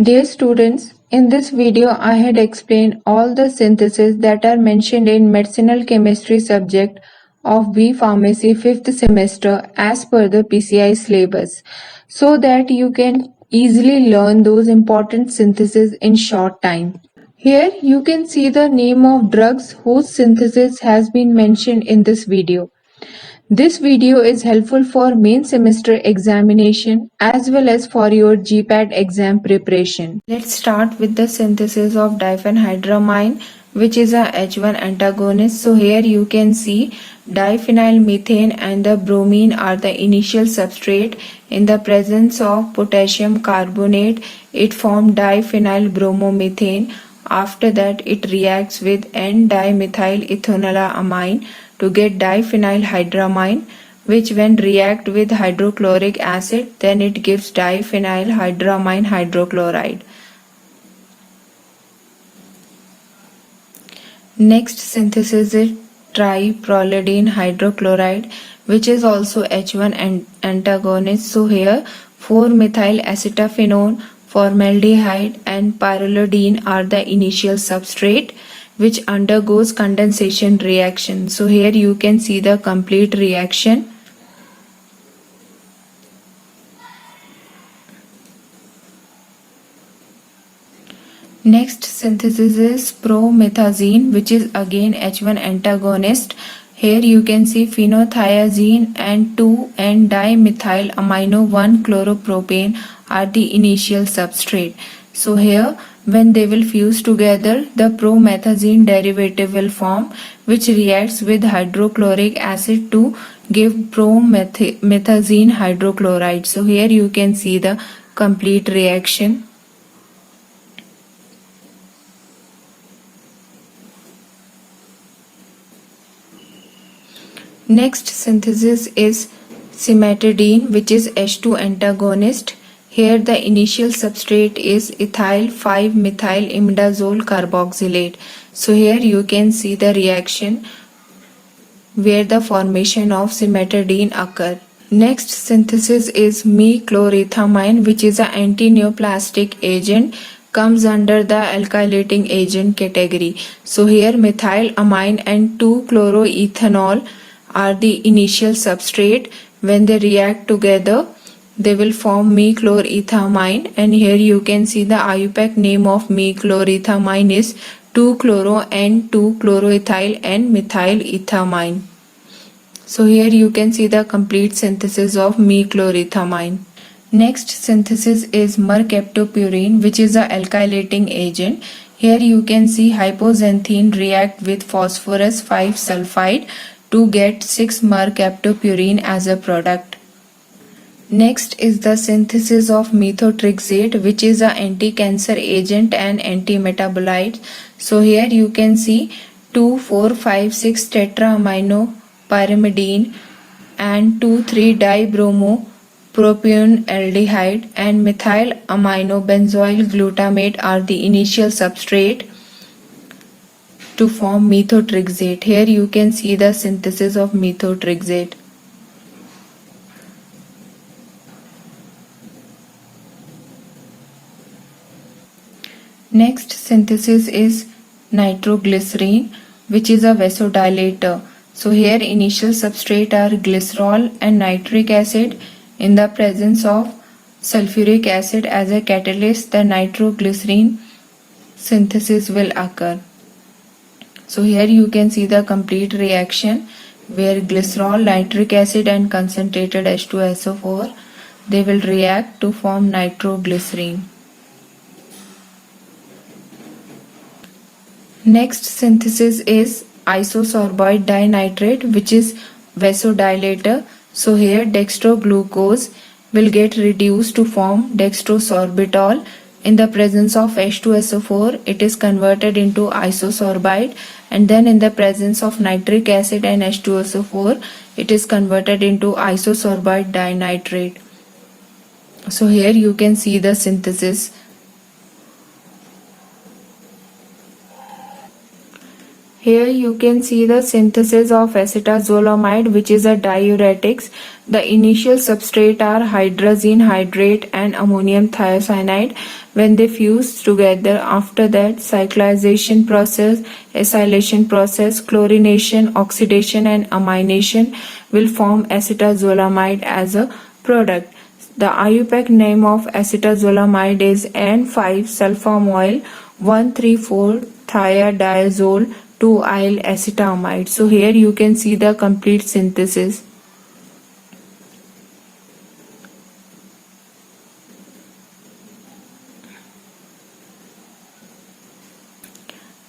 Dear students, in this video I had explained all the syntheses that are mentioned in medicinal chemistry subject of B Pharmacy 5th semester as per the PCI syllabus, so that you can easily learn those important syntheses in short time. Here you can see the name of drugs whose synthesis has been mentioned in this video. This video is helpful for main semester examination as well as for your GPAT exam preparation. Let's start with the synthesis of diphenhydramine, which is a H1 antagonist. So here you can see diphenylmethane and the bromine are the initial substrate. In the presence of potassium carbonate, it formed diphenylbromomethane. After that, it reacts with N-dimethylethanolamine to get diphenylhydramine, which when react with hydrochloric acid, then it gives diphenylhydramine hydrochloride. Next synthesis is triprolidine hydrochloride, which is also H1 antagonist. So here 4-methyl-acetophenone, formaldehyde and pyrrolidine are the initial substrate which undergoes condensation reaction. So here you can see the complete reaction. Next synthesis is promethazine, which is again H1 antagonist. Here you can see phenothiazine and 2-N-dimethylamino-1-chloropropane are the initial substrate. So here when they will fuse together, the promethazine derivative will form, which reacts with hydrochloric acid to give promethazine hydrochloride. So here you can see the complete reaction. Next synthesis is cimetidine, which is H2 antagonist. Here the initial substrate is ethyl 5-methyl-imidazole carboxylate. So here you can see the reaction where the formation of cimetidine occur. Next synthesis is mechlorethamine, which is an anti-neoplastic agent, comes under the alkylating agent category. So here methylamine and 2-chloroethanol are the initial substrate. When they react together, they will form mechlorethamine, and here you can see the IUPAC name of mechlorethamine is 2-chloro and 2-chloroethyl and methylethamine. So here you can see the complete synthesis of mechlorethamine. Next synthesis is mercaptopurine, which is a alkylating agent. Here you can see hypoxanthine react with phosphorus 5 sulfide to get 6-mercaptopurine as a product. Next is the synthesis of methotrexate, which is an anti-cancer agent and anti-metabolite. So here you can see 2,4,5,6 tetraamino-pyrimidine and 2,3-dibromopropanoldehyde and methylaminobenzoyl glutamate are the initial substrate to form methotrexate. Here you can see the synthesis of methotrexate. Next synthesis is nitroglycerin, which is a vasodilator. So here initial substrate are glycerol and nitric acid. In the presence of sulfuric acid as a catalyst, the nitroglycerin synthesis will occur. So here you can see the complete reaction where glycerol, nitric acid and concentrated H2SO4, they will react to form nitroglycerin. Next synthesis is isosorbide dinitrate, which is vasodilator. So here dextroglucose will get reduced to form dextrosorbitol. In the presence of H2SO4, it is converted into isosorbide, and then in the presence of nitric acid and H2SO4, it is converted into isosorbide dinitrate. So here you can see the synthesis. Here you can see the synthesis of acetazolamide, which is a diuretic. The initial substrate are hydrazine hydrate and ammonium thiocyanide. When they fuse together, after that cyclization process, acylation process, chlorination, oxidation and amination will form acetazolamide as a product. The IUPAC name of acetazolamide is N5-sulfamoyl 1,3,4-thiadiazole 2-yl acetamide. So here you can see the complete synthesis.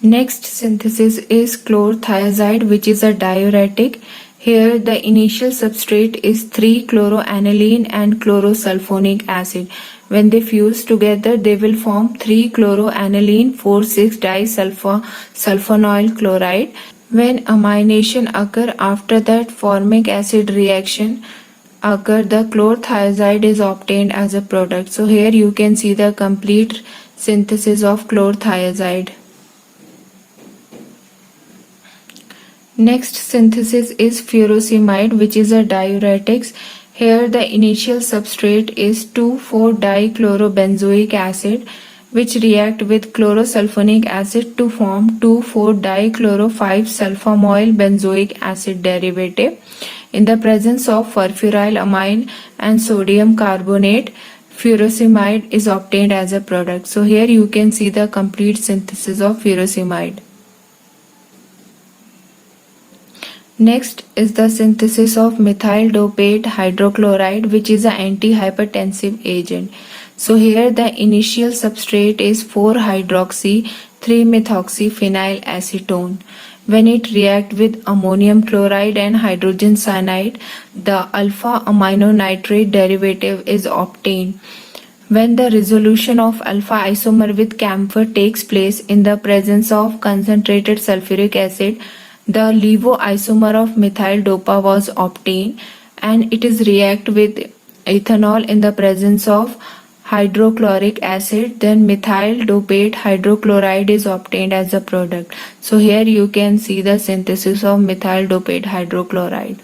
Next synthesis is chlorothiazide, which is a diuretic. Here the initial substrate is 3-chloroaniline and chlorosulfonic acid. When they fuse together, they will form 3-chloroaniline 4,6-disulfonyl chloride. When amination occur, after that formic acid reaction occur, the chlorothiazide is obtained as a product. So here you can see the complete synthesis of chlorothiazide. Next synthesis is furosemide, which is a diuretic. Here the initial substrate is 2,4-dichlorobenzoic acid, which react with chlorosulfonic acid to form 2,4-dichloro-5-sulfamoyl benzoic acid derivative. In the presence of furfuryl amine and sodium carbonate, furosemide is obtained as a product. So here you can see the complete synthesis of furosemide. Next is the synthesis of methyl dopate hydrochloride, which is an antihypertensive agent. So here the initial substrate is 4-hydroxy-3-methoxyphenyl acetone. When it reacts with ammonium chloride and hydrogen cyanide, the alpha amino nitrate derivative is obtained. When the resolution of alpha isomer with camphor takes place in the presence of concentrated sulfuric acid, the LIVO isomer of methyl dopa was obtained, and it is react with ethanol in the presence of hydrochloric acid. Then methyl dopate hydrochloride is obtained as a product. So here you can see the synthesis of methyl dopate hydrochloride.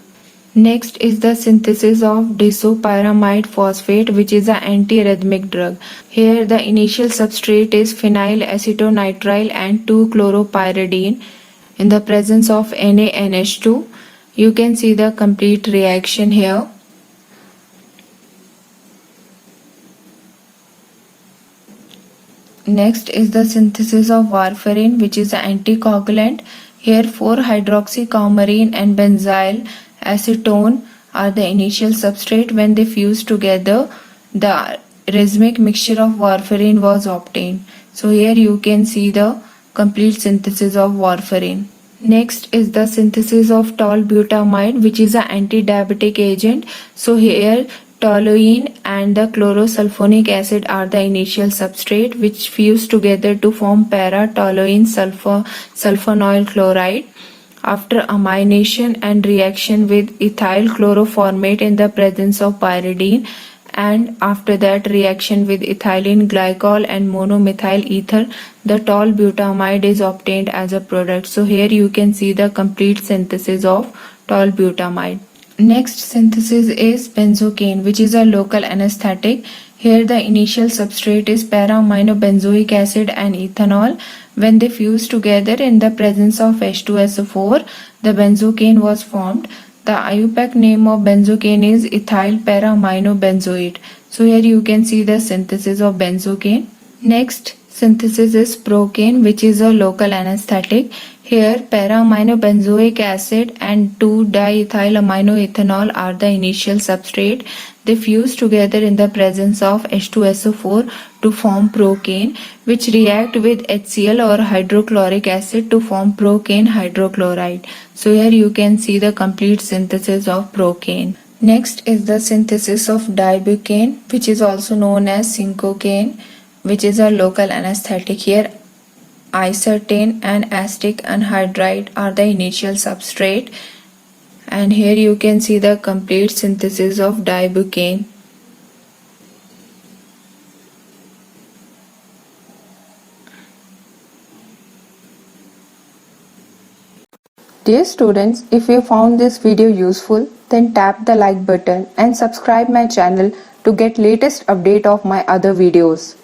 Next is the synthesis of disopyramide phosphate, which is an antiarrhythmic drug. Here the initial substrate is phenyl acetonitrile and 2-chloropyridine. In the presence of NaNH2, you can see the complete reaction here. Next is the synthesis of warfarin, which is an anticoagulant. Here 4-hydroxycoumarine and benzyl acetone are the initial substrate. When they fuse together, the rhythmic mixture of warfarin was obtained. So here you can see the complete synthesis of warfarin. Next is the synthesis of tolbutamide, which is an anti-diabetic agent. So here toluene and the chlorosulfonic acid are the initial substrate, which fuse together to form para-toluene sulfonyl chloride. After amination and reaction with ethyl chloroformate in the presence of pyridine, and after that reaction with ethylene glycol and monomethyl ether, the tolbutamide is obtained as a product. So here you can see the complete synthesis of tolbutamide. Next synthesis is benzocaine, which is a local anesthetic. Here the initial substrate is para-aminobenzoic acid and ethanol. When they fuse together in the presence of H2SO4, the benzocaine was formed. The IUPAC name of benzocaine is ethyl para-aminobenzoate. So here you can see the synthesis of benzocaine. Next synthesis is procaine, which is a local anesthetic. Here para-aminobenzoic acid and 2-diethylaminoethanol are the initial substrate. They fuse together in the presence of H2SO4 to form procaine, which react with HCl or hydrochloric acid to form procaine hydrochloride. So here you can see the complete synthesis of procaine. Next is the synthesis of dibucaine, which is also known as cincocaine, which is a local anesthetic. Here isertane and acetic anhydride are the initial substrate, and here you can see the complete synthesis of dibucaine. Dear students, if you found this video useful, then tap the like button and subscribe my channel to get latest update of my other videos.